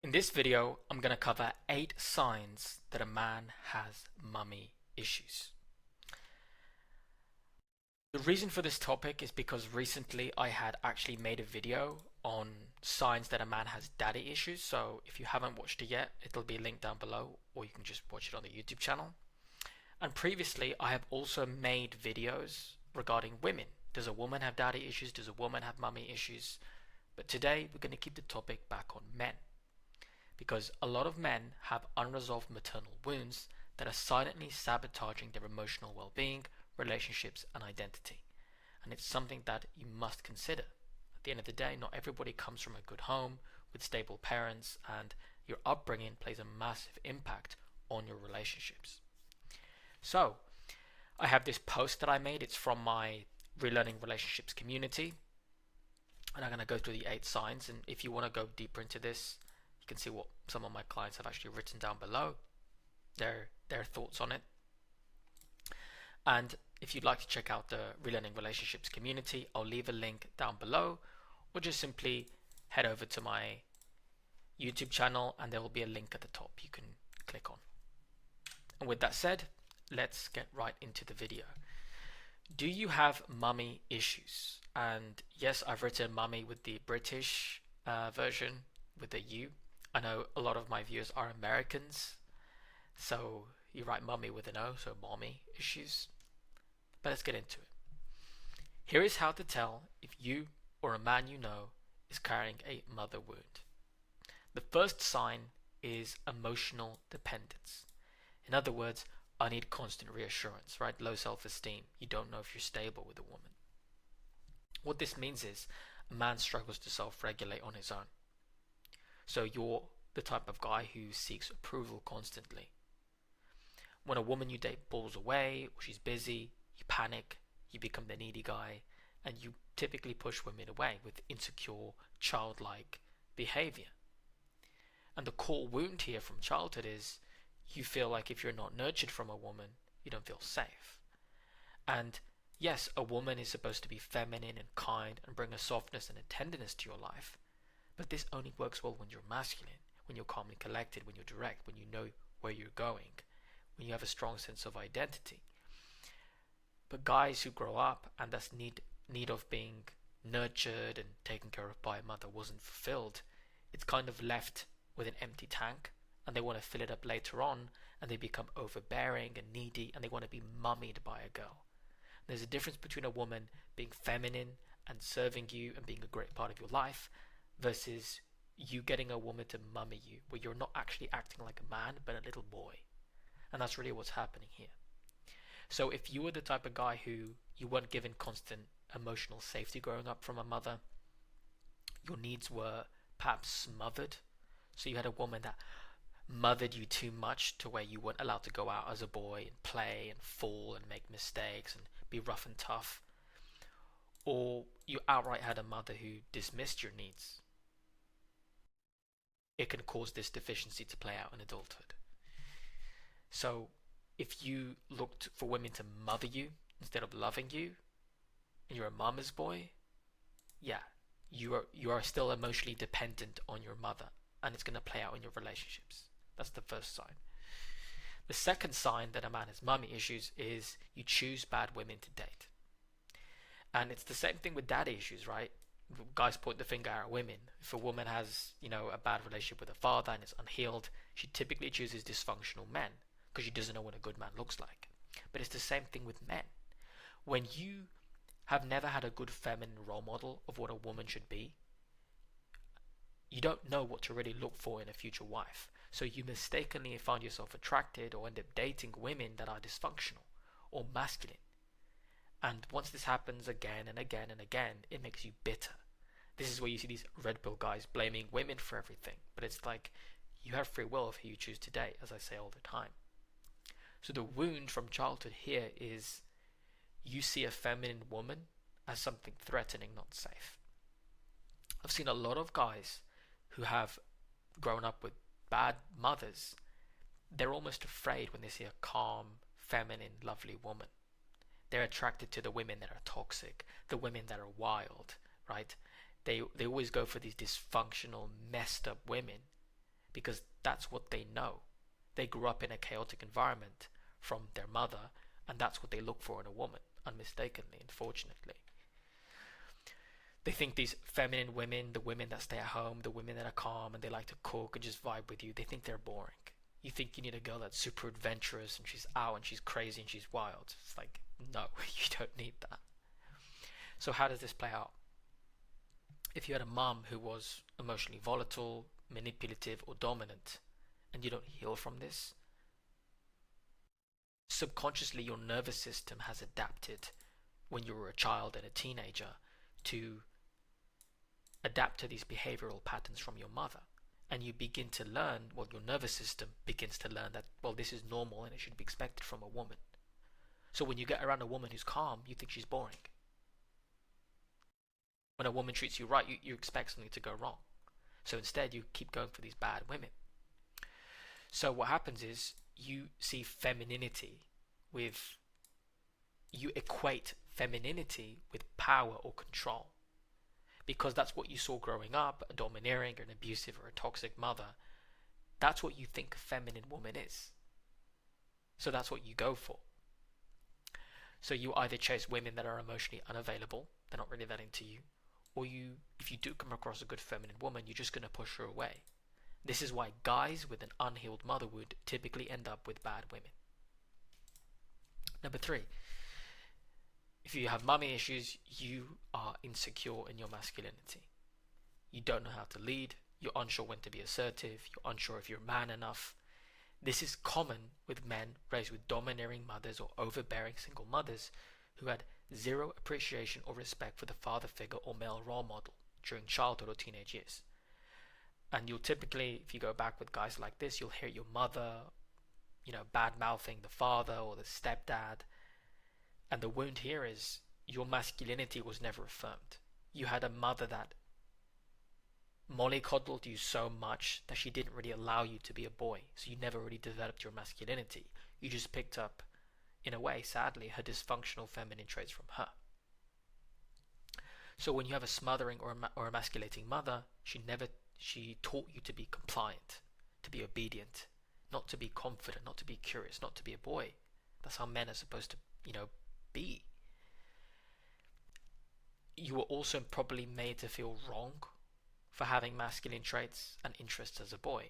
In this video, I'm going to cover 8 signs that a man has mummy issues. The reason for this topic is because recently I had actually made a video on signs that a man has daddy issues. So if you haven't watched it yet, it'll be linked down below, or you can just watch it on the YouTube channel. And previously, I have also made videos regarding women. Does a woman have daddy issues? Does a woman have mummy issues? But today, we're going to keep the topic back on men, because a lot of men have unresolved maternal wounds that are silently sabotaging their emotional well-being, relationships, and identity. And it's something that you must consider. At the end of the day, not everybody comes from a good home with stable parents, and your upbringing plays a massive impact on your relationships. So, I have this post that I made. It's from my Relearning Relationships community, and I'm going to go through the 8 signs. And if you want to go deeper into this, you can see what some of my clients have actually written down below, their thoughts on it. And if you'd like to check out the Relearning Relationships community, I'll leave a link down below, or just simply head over to my YouTube channel and there will be a link at the top you can click on. And with that said, let's get right into the video. Do you have mummy issues? And yes, I've written mummy with the British version with the U. I know a lot of my viewers are Americans, so you write mummy with an O, so mommy issues. But let's get into it. Here is how to tell if you or a man you know is carrying a mother wound. The first sign is emotional dependence. In other words, I need constant reassurance, right? Low self-esteem. You don't know if you're stable with a woman. What this means is a man struggles to self-regulate on his own. So you're the type of guy who seeks approval constantly. When a woman you date pulls away or she's busy, you panic, you become the needy guy, and you typically push women away with insecure, childlike behavior. And the core wound here from childhood is you feel like if you're not nurtured from a woman, you don't feel safe. And yes, a woman is supposed to be feminine and kind and bring a softness and a tenderness to your life, but this only works well when you're masculine, when you're calm and collected, when you're direct, when you know where you're going, when you have a strong sense of identity. But guys who grow up and thus need of being nurtured and taken care of by a mother wasn't fulfilled, it's kind of left with an empty tank, and they want to fill it up later on, and they become overbearing and needy, and they want to be mummied by a girl. There's a difference between a woman being feminine and serving you and being a great part of your life versus you getting a woman to mummy you, where you're not actually acting like a man but a little boy. And that's really what's happening here. So if you were the type of guy who you weren't given constant emotional safety growing up from a mother, your needs were perhaps smothered. So you had a woman that mothered you too much to where you weren't allowed to go out as a boy and play and fall and make mistakes and be rough and tough. Or you outright had a mother who dismissed your needs. It can cause this deficiency to play out in adulthood. So if you looked for women to mother you instead of loving you, and you're a mama's boy, yeah, you are still emotionally dependent on your mother, and it's going to play out in your relationships. That's the first sign. The second sign that a man has mummy issues is you choose bad women to date. And it's the same thing with daddy issues, right? Guys point the finger at women. If a woman has, a bad relationship with her father and it's unhealed, she typically chooses dysfunctional men because she doesn't know what a good man looks like. But it's the same thing with men. When you have never had a good feminine role model of what a woman should be, you don't know what to really look for in a future wife. So you mistakenly find yourself attracted or end up dating women that are dysfunctional or masculine. And once this happens again and again and again, it makes you bitter. This is where you see these red pill guys blaming women for everything. But it's like, you have free will of who you choose to date, as I say all the time. So the wound from childhood here is you see a feminine woman as something threatening, not safe. I've seen a lot of guys who have grown up with bad mothers. They're almost afraid when they see a calm, feminine, lovely woman. They're attracted to the women that are toxic, the women that are wild, right? They always go for these dysfunctional, messed up women because that's what they know. They grew up in a chaotic environment from their mother, and that's what they look for in a woman, unmistakably, unfortunately. They think these feminine women, the women that stay at home, the women that are calm and they like to cook and just vibe with you, they think they're boring. You think you need a girl that's super adventurous and she's out and she's crazy and she's wild. It's like, no, you don't need that. So how does this play out? If you had a mom who was emotionally volatile, manipulative, or dominant, and you don't heal from this, subconsciously your nervous system has adapted when you were a child and a teenager to adapt to these behavioral patterns from your mother. And you begin to learn, well, your nervous system begins to learn that, well, this is normal and it should be expected from a woman. So when you get around a woman who's calm, you think she's boring. When a woman treats you right, you expect something to go wrong. So instead, you keep going for these bad women. So what happens is you see femininity with, you equate femininity with power or control. Because that's what you saw growing up, a domineering or an abusive or a toxic mother. That's what you think a feminine woman is. So that's what you go for. So you either chase women that are emotionally unavailable, they're not really that into you, or if you do come across a good feminine woman, you're just going to push her away. This is why guys with an unhealed mother wound typically end up with bad women. Number 3. If you have mommy issues, you are insecure in your masculinity. You don't know how to lead. You're unsure when to be assertive. You're unsure if you're man enough. This is common with men raised with domineering mothers or overbearing single mothers who had zero appreciation or respect for the father figure or male role model during childhood or teenage years. And you'll typically, if you go back with guys like this, you'll hear your mother, bad-mouthing the father or the stepdad. And the wound here is your masculinity was never affirmed. You had a mother that mollycoddled you so much that she didn't really allow you to be a boy. So you never really developed your masculinity. You just picked up, in a way, sadly, her dysfunctional feminine traits from her. So when you have a smothering or emasculating mother, she taught you to be compliant, to be obedient, not to be confident, not to be curious, not to be a boy. That's how men are supposed to, be. You were also probably made to feel wrong for having masculine traits and interests as a boy,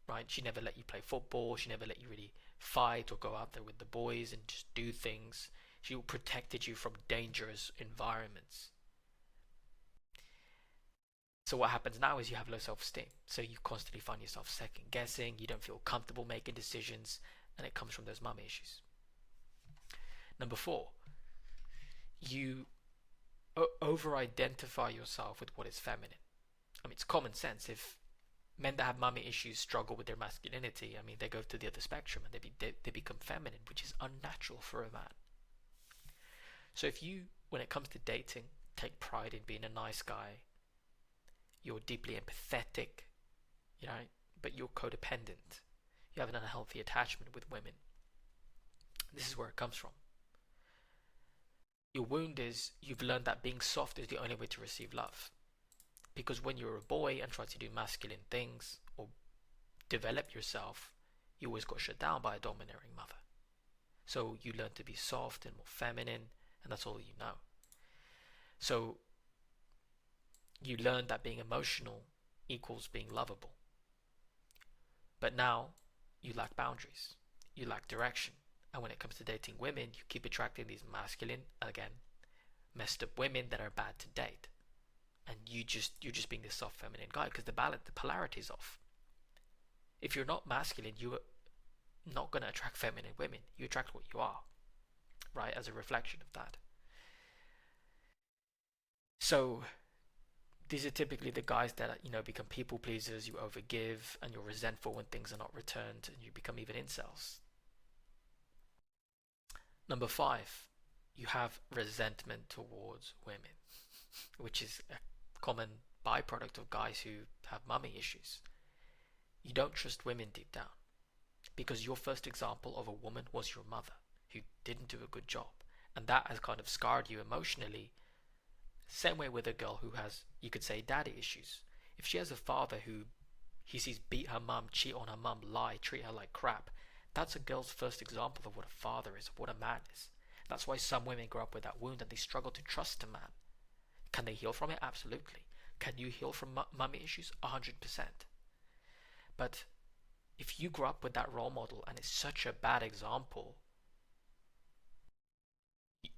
right? She never let you play football. She never let you really fight or go out there with the boys and just do things. She protected you from dangerous environments. So what happens now is you have low self-esteem. So you constantly find yourself second guessing. You don't feel comfortable making decisions, and it comes from those mum issues. Number 4, you over-identify yourself with what is feminine. I mean, it's common sense. If men that have mummy issues struggle with their masculinity, I mean, they go to the other spectrum and they become feminine, which is unnatural for a man. So if you, when it comes to dating, take pride in being a nice guy, you're deeply empathetic, but you're codependent, you have an unhealthy attachment with women, this is where it comes from. Your wound is you've learned that being soft is the only way to receive love. Because when you're a boy and try to do masculine things or develop yourself, you always got shut down by a domineering mother. So you learn to be soft and more feminine, and that's all you know. So you learn that being emotional equals being lovable. But now you lack boundaries, you lack direction. And when it comes to dating women, you keep attracting these masculine, again, messed up women that are bad to date. And you're just being this soft feminine guy because the polarity is off. If you're not masculine, you're not going to attract feminine women. You attract what you are, right, as a reflection of that. So these are typically the guys that become people pleasers. You overgive and you're resentful when things are not returned, and you become even incels. Number 5, you have resentment towards women, which is a common byproduct of guys who have mummy issues. You don't trust women deep down because your first example of a woman was your mother who didn't do a good job, and that has kind of scarred you emotionally. Same way with a girl who has, you could say, daddy issues. If she has a father who he sees beat her mum, cheat on her mum, lie, treat her like crap. That's a girl's first example of what a father is, of what a man is. That's why some women grow up with that wound and they struggle to trust a man. Can they heal from it? Absolutely. Can you heal from mummy issues? 100%. But if you grow up with that role model and it's such a bad example,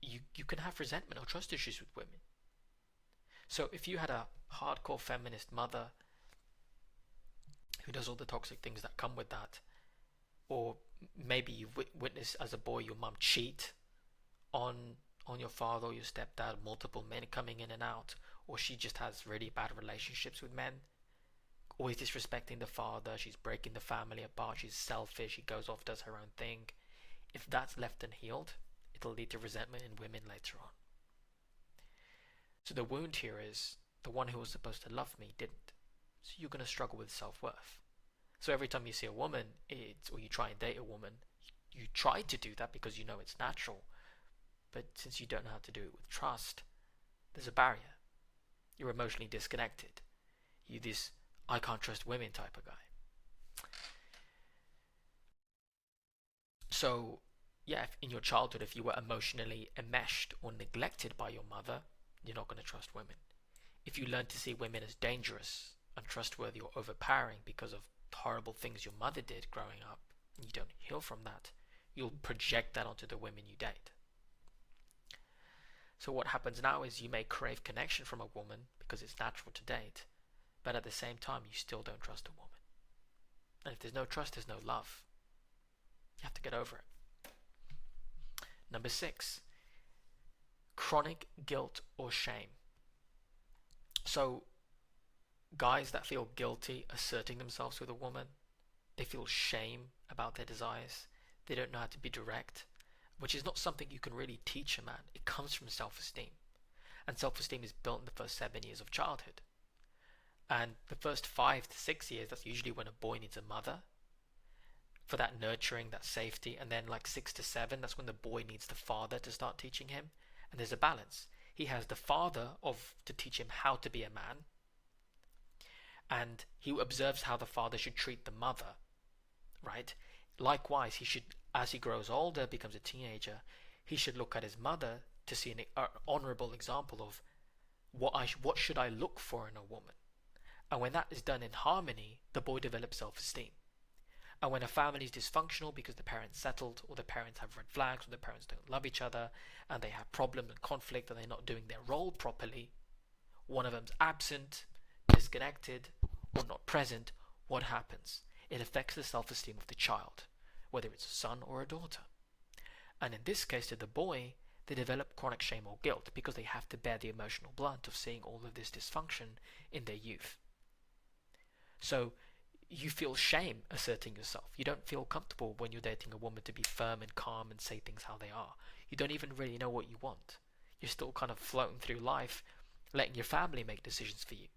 you can have resentment or trust issues with women. So if you had a hardcore feminist mother who does all the toxic things that come with that, or maybe you've witnessed as a boy your mum cheat on your father or your stepdad, multiple men coming in and out, or she just has really bad relationships with men, always disrespecting the father, she's breaking the family apart, she's selfish, she goes off, does her own thing. If that's left unhealed, it'll lead to resentment in women later on. So the wound here is the one who was supposed to love me didn't. So you're going to struggle with self-worth. So every time you see a woman, or you try and date a woman, you try to do that because you know it's natural. But since you don't know how to do it with trust, there's a barrier. You're emotionally disconnected. You're this I can't trust women type of guy. So yeah, in your childhood, if you were emotionally enmeshed or neglected by your mother, you're not going to trust women. If you learn to see women as dangerous, untrustworthy, or overpowering because of horrible things your mother did growing up, and you don't heal from that, you'll project that onto the women you date. So what happens now is you may crave connection from a woman because it's natural to date, but at the same time you still don't trust a woman. And if there's no trust, there's no love. You have to get over it. Number 6, chronic guilt or shame. So guys that feel guilty asserting themselves with a woman, they feel shame about their desires, they don't know how to be direct, which is not something you can really teach a man. It comes from self-esteem. And self-esteem is built in the first 7 years of childhood. And the first 5 to 6 years, that's usually when a boy needs a mother for that nurturing, that safety. And then like 6 to 7, that's when the boy needs the father to start teaching him. And there's a balance. He has the father to teach him how to be a man. And he observes how the father should treat the mother, right? Likewise, he should, as he grows older, becomes a teenager, he should look at his mother to see an honorable example of what should I look for in a woman. And when that is done in harmony, the boy develops self-esteem. And when a family is dysfunctional because the parents settled, or the parents have red flags, or the parents don't love each other, and they have problems and conflict, and they're not doing their role properly, one of them's absent, disconnected, or not present, what happens? It affects the self-esteem of the child, whether it's a son or a daughter. And in this case, to the boy, they develop chronic shame or guilt because they have to bear the emotional brunt of seeing all of this dysfunction in their youth. So you feel shame asserting yourself. You don't feel comfortable when you're dating a woman to be firm and calm and say things how they are. You don't even really know what you want. You're still kind of floating through life, letting your family make decisions for you.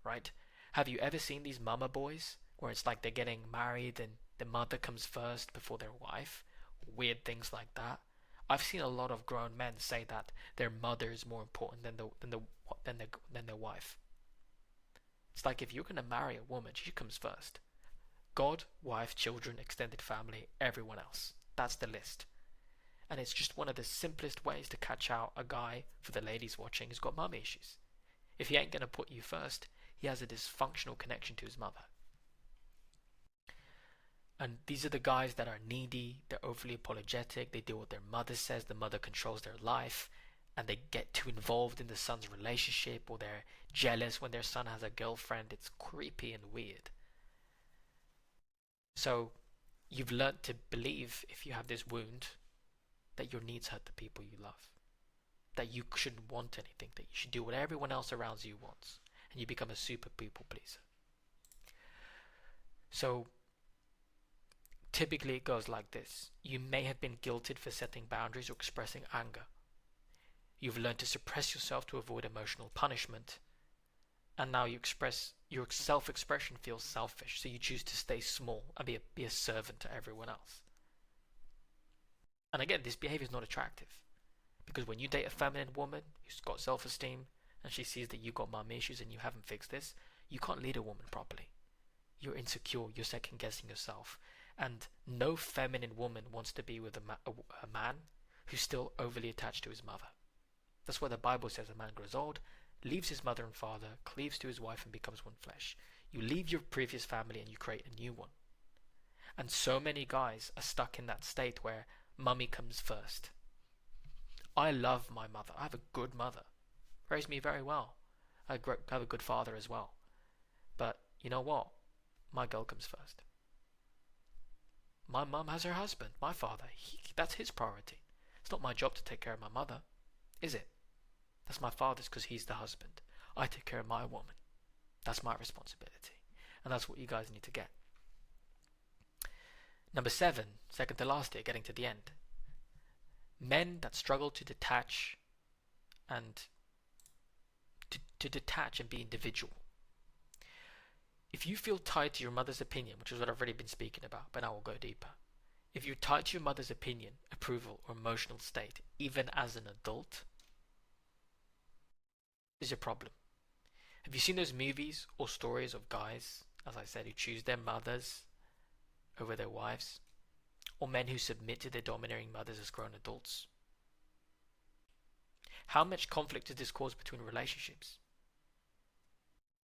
Right? Have you ever seen these mama boys where it's like they're getting married and the mother comes first before their wife? Weird things like that. I've seen a lot of grown men say that their mother is more important than their wife. It's like if you're going to marry a woman, she comes first. God, wife, children, extended family, everyone else. That's the list. And it's just one of the simplest ways to catch out a guy, for the ladies watching, who's got mum issues. If he ain't going to put you first, he has a dysfunctional connection to his mother. And these are the guys that are needy, they're overly apologetic, they do what their mother says, the mother controls their life, and they get too involved in the son's relationship, or they're jealous when their son has a girlfriend. It's creepy and weird. So you've learned to believe, if you have this wound, that your needs hurt the people you love, that you shouldn't want anything, that you should do what everyone else around you wants, and you become a super people pleaser. So typically it goes like this. You may have been guilted for setting boundaries or expressing anger. You've learned to suppress yourself to avoid emotional punishment. And now your self-expression feels selfish, so you choose to stay small and be a servant to everyone else. And again, this behavior is not attractive. Because when you date a feminine woman who's got self-esteem, and she sees that you've got mum issues and you haven't fixed this, you can't lead a woman properly. You're insecure, you're second guessing yourself. And no feminine woman wants to be with a man who's still overly attached to his mother. That's why the Bible says a man grows old, leaves his mother and father, cleaves to his wife and becomes one flesh. You leave your previous family and you create a new one. And so many guys are stuck in that state where mummy comes first. I love my mother. I have a good mother. Raised me very well. I have a good father as well. But you know what? My girl comes first. My mum has her husband, my father. That's his priority. It's not my job to take care of my mother, is it? That's my father's because he's the husband. I take care of my woman. That's my responsibility. And that's what you guys need to get. Number 7, second to last here, getting to the end. Men that struggle to detach and to detach and be individual. If you feel tied to your mother's opinion, which is what I've already been speaking about, but now we'll go deeper. If you're tied to your mother's opinion, approval, or emotional state, even as an adult, is your problem. Have you seen those movies or stories of guys, as I said, who choose their mothers over their wives? Or men who submit to their domineering mothers as grown adults? How much conflict does this cause between relationships?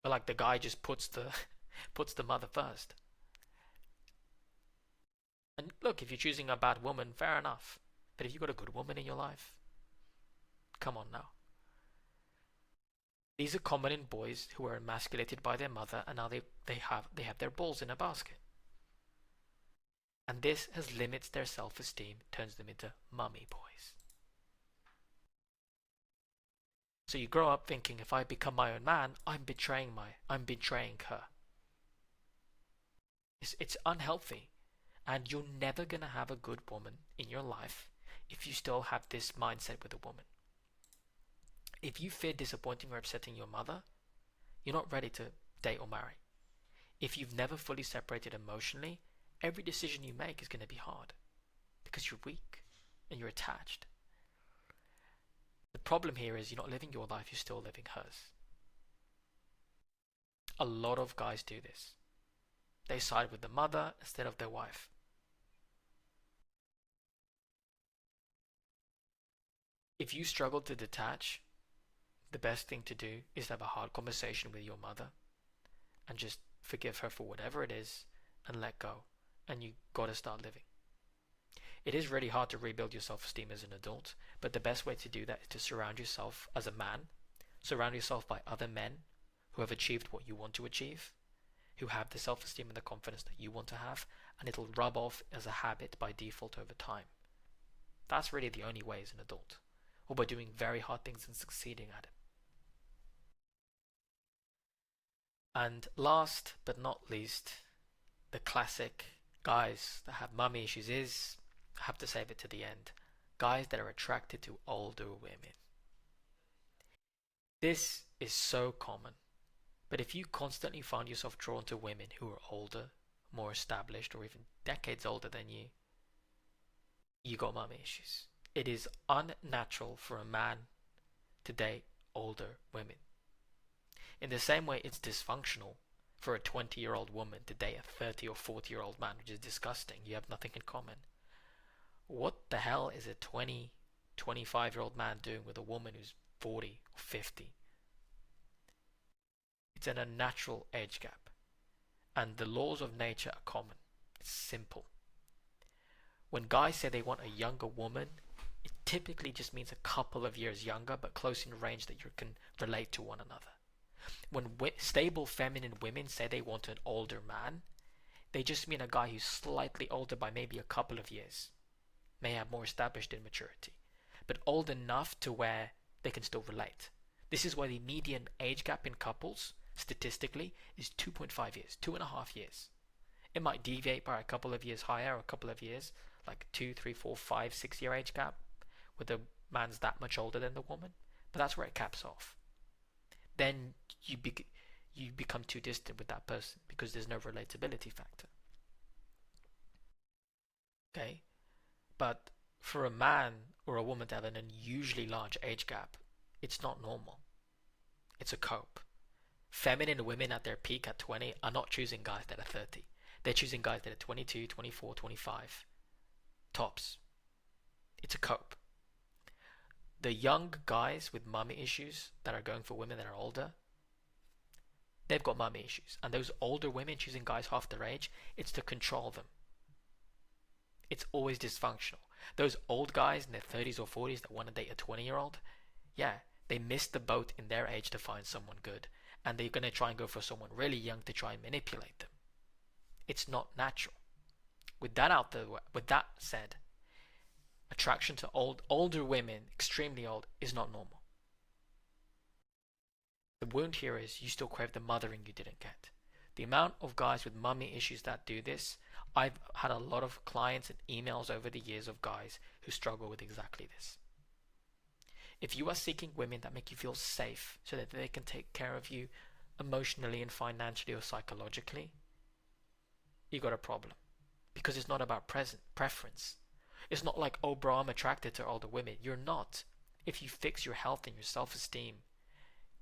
But like the guy just puts the mother first. And look, if you're choosing a bad woman, fair enough. But if you've got a good woman in your life, come on now. These are common in boys who are emasculated by their mother, and now they have their balls in a basket. And this has limits their self-esteem, turns them into mummy boys. So you grow up thinking, if I become my own man, I'm betraying her. It's unhealthy. And you're never going to have a good woman in your life if you still have this mindset with a woman. If you fear disappointing or upsetting your mother, you're not ready to date or marry. If you've never fully separated emotionally, every decision you make is going to be hard because you're weak and you're attached. The problem here is you're not living your life, you're still living hers. A lot of guys do this. They side with the mother instead of their wife. If you struggle to detach, the best thing to do is to have a hard conversation with your mother and just forgive her for whatever it is and let go. And you gotta start living. It is really hard to rebuild your self-esteem as an adult, but the best way to do that is to surround yourself as a man. Surround yourself by other men who have achieved what you want to achieve, who have the self-esteem and the confidence that you want to have, and it'll rub off as a habit by default over time. That's really the only way as an adult, or by doing very hard things and succeeding at it. And last but not least, the classic guys that have mummy issues is, I have to save it to the end, guys that are attracted to older women. This is so common, but if you constantly find yourself drawn to women who are older, more established, or even decades older than you, you got mummy issues. It is unnatural for a man to date older women. In the same way it's dysfunctional for a 20-year-old woman to date a 30 or 40-year-old man, which is disgusting. You have nothing in common. What the hell is a 20, 25-year-old man doing with a woman who's 40 or 50? It's an unnatural age gap. And the laws of nature are common. It's simple. When guys say they want a younger woman, it typically just means a couple of years younger, but close in range that you can relate to one another. When stable feminine women say they want an older man, they just mean a guy who's slightly older by maybe a couple of years. May have more established in maturity, but old enough to where they can still relate. This is why the median age gap in couples, statistically, is 2.5 years, 2.5 years. It might deviate by a couple of years higher or a couple of years, like 2, 3, 4, 5, 6 year age gap, where the man's that much older than the woman, but that's where it caps off. Then you become too distant with that person because there's no relatability factor. Okay? But for a man or a woman to have an unusually large age gap, it's not normal. It's a cope. Feminine women at their peak at 20 are not choosing guys that are 30. They're choosing guys that are 22, 24, 25. Tops. It's a cope. The young guys with mummy issues that are going for women that are older, they've got mummy issues. And those older women choosing guys half their age, it's to control them. It's always dysfunctional. Those old guys in their 30s or 40s that want to date a 20-year-old, yeah, they missed the boat in their age to find someone good. And they're going to try and go for someone really young to try and manipulate them. It's not natural. With that said, attraction to older women, extremely old, is not normal. The wound here is you still crave the mothering you didn't get. The amount of guys with mummy issues that do this, I've had a lot of clients and emails over the years of guys who struggle with exactly this. If you are seeking women that make you feel safe so that they can take care of you emotionally and financially or psychologically, you got a problem. Because it's not about preference. It's not like, oh bro, I'm attracted to older women. You're not. If you fix your health and your self-esteem,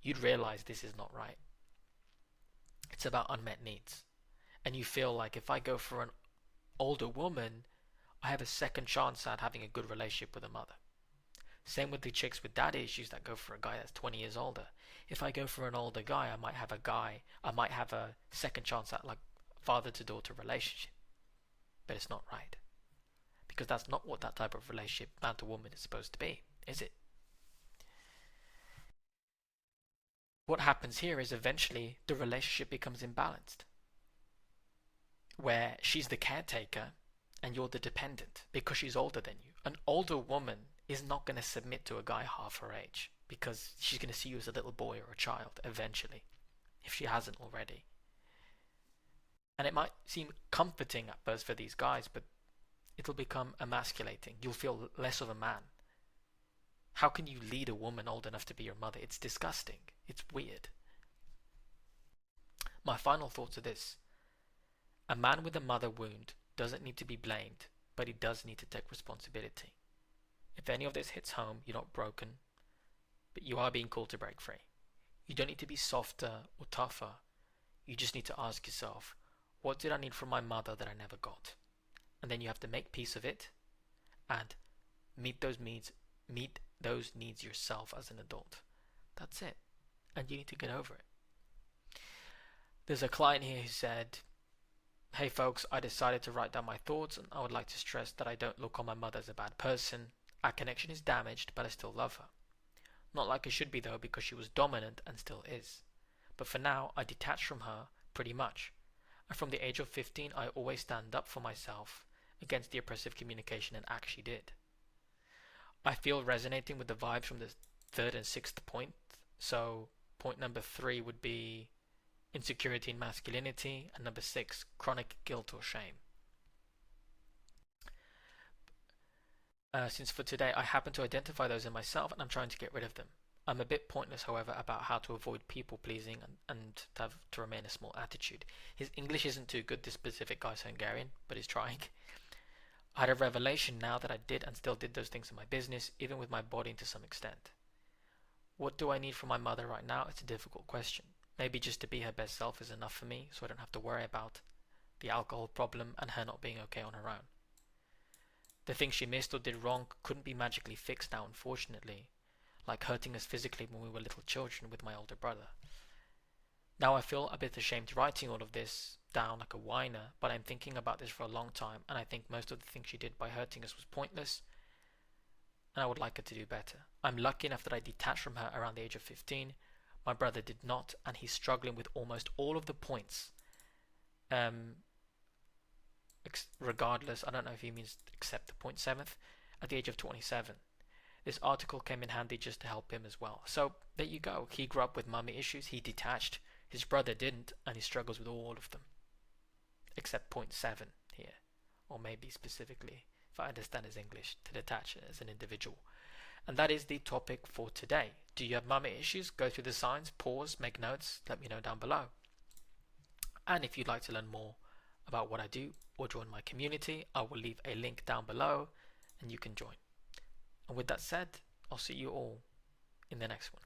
you'd realize this is not right. It's about unmet needs. And you feel like if I go for an older woman, I have a second chance at having a good relationship with a mother. Same with the chicks with daddy issues that go for a guy that's 20 years older. If I go for an older guy, I might have a second chance at like father to daughter relationship. But it's not right. Because that's not what that type of relationship, man to woman, is supposed to be, is it? What happens here is eventually the relationship becomes imbalanced. Where she's the caretaker and you're the dependent because she's older than you. An older woman is not going to submit to a guy half her age because she's going to see you as a little boy or a child eventually, if she hasn't already. And it might seem comforting at first for these guys, but it'll become emasculating. You'll feel less of a man. How can you lead a woman old enough to be your mother? It's disgusting. It's weird. My final thoughts are this. A man with a mother wound doesn't need to be blamed, but he does need to take responsibility. If any of this hits home, you're not broken, but you are being called to break free. You don't need to be softer or tougher. You just need to ask yourself, what did I need from my mother that I never got? And then you have to make peace of it and meet those needs yourself as an adult. That's it. And you need to get over it. There's a client here who said, hey folks, I decided to write down my thoughts and I would like to stress that I don't look on my mother as a bad person. Our connection is damaged, but I still love her. Not like I should be though, because she was dominant and still is. But for now, I detached from her pretty much. And from the age of 15, I always stand up for myself against the oppressive communication and act she did. I feel resonating with the vibes from the third and sixth point. So point number 3 would be insecurity and masculinity, and number 6, chronic guilt or shame. Since for today I happen to identify those in myself and I'm trying to get rid of them. I'm a bit pointless, however, about how to avoid people pleasing and to remain a small attitude. His English isn't too good, this specific guy's Hungarian, but he's trying. I had a revelation now that I did and still did those things in my business, even with my body to some extent. What do I need from my mother right now? It's a difficult question. Maybe just to be her best self is enough for me, so I don't have to worry about the alcohol problem and her not being okay on her own. The things she missed or did wrong couldn't be magically fixed now, unfortunately, like hurting us physically when we were little children with my older brother. Now I feel a bit ashamed writing all of this down like a whiner, but I'm thinking about this for a long time, and I think most of the things she did by hurting us was pointless, and I would like her to do better. I'm lucky enough that I detached from her around the age of 15. My brother did not, and he's struggling with almost all of the points. Regardless, I don't know if he means except the 0.7th, at the age of 27. This article came in handy just to help him as well. So there you go. He grew up with mummy issues. He detached. His brother didn't, and he struggles with all of them. Except 0.7 here. Or maybe specifically, if I understand his English, to detach as an individual. And that is the topic for today. Do you have mummy issues? Go through the signs, pause, make notes, let me know down below. And if you'd like to learn more about what I do or join my community, I will leave a link down below and you can join. And with that said, I'll see you all in the next one.